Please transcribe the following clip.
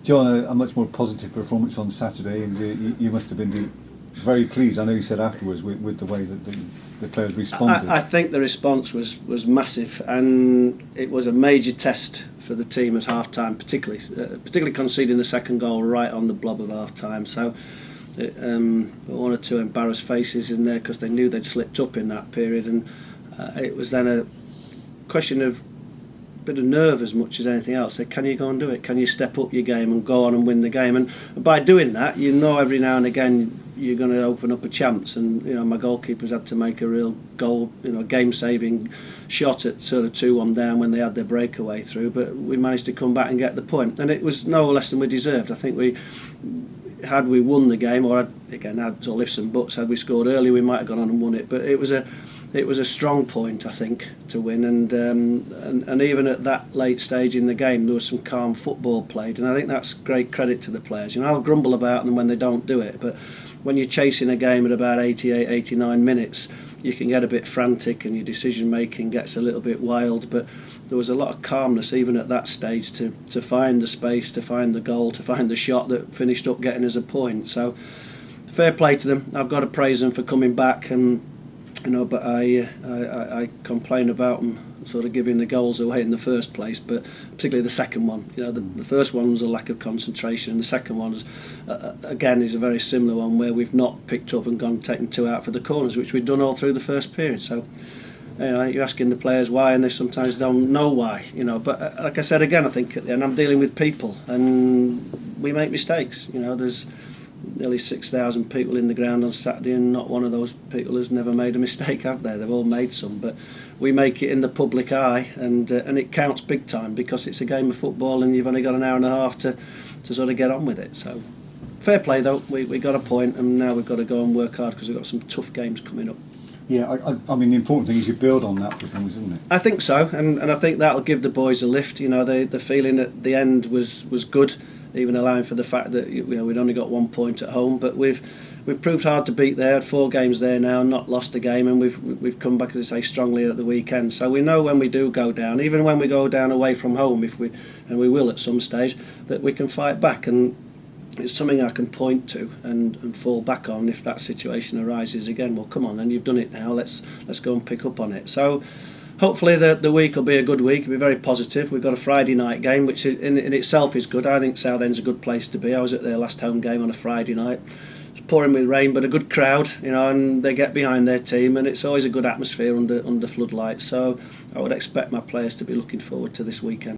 John, a much more positive performance on Saturday, and you must have been very pleased. I know you said afterwards with the way that the players responded. I think the response was massive, and it was a major test for the team at half time, particularly conceding the second goal right on the blob of half time. So one or two embarrassed faces in there because they knew they'd slipped up in that period, and it was then a question of bit of nerve as much as anything else. So can you go and do it? Can you step up your game and go on and win the game? And by doing that, you know, every now and again you're going to open up a chance. And you know, my goalkeepers had to make a real goal, you know, game-saving shot at sort of 2-1 down when they had their breakaway through. But we managed to come back and get the point, and it was no less than we deserved. I think had we won the game, or had all ifs and buts, had we scored early, we might have gone on and won it. But it was a strong point, I think, to win, and even at that late stage in the game, there was some calm football played, and I think that's great credit to the players. You know, I'll grumble about them when they don't do it, but when you're chasing a game at about 88, 89 minutes, you can get a bit frantic, and your decision making gets a little bit wild. But there was a lot of calmness even at that stage to find the space, to find the goal, to find the shot that finished up getting us a point. So fair play to them. I've got to praise them for coming back, and you know, but I complain about them sort of giving the goals away in the first place, but particularly the second one. You know, the first one was a lack of concentration, and the second one is, again, is a very similar one where we've not picked up and taken two out for the corners, which we've done all through the first period. So, you know, you're asking the players why, and they sometimes don't know why. You know, but like I said again, I think at the end I'm dealing with people, and we make mistakes. You know, there's nearly 6,000 people in the ground on Saturday, and not one of those people has never made a mistake, have they? They've all made some, but we make it in the public eye, and it counts big time because it's a game of football, and you've only got an hour and a half to sort of get on with it. So fair play though, we got a point, and now we've got to go and work hard because we've got some tough games coming up. Yeah, I mean the important thing is you build on that performance, isn't it? I think so, and I think that'll give the boys a lift. You know, the feeling at the end was good, even allowing for the fact that, you know, we'd only got 1 point at home, but we've proved hard to beat there. Had 4 games there now, not lost a game, and we've come back, as I say, strongly at the weekend. So we know when we do go down, even when we go down away from home, and we will at some stage, that we can fight back, and it's something I can point to and fall back on if that situation arises again. Well, come on, then you've done it now. Let's go and pick up on it. So hopefully the week will be a good week. It'll be very positive. We've got a Friday night game, which in itself is good. I think Southend's a good place to be. I was at their last home game on a Friday night. It's pouring with rain, but a good crowd, you know, and they get behind their team, and it's always a good atmosphere under floodlights. So I would expect my players to be looking forward to this weekend.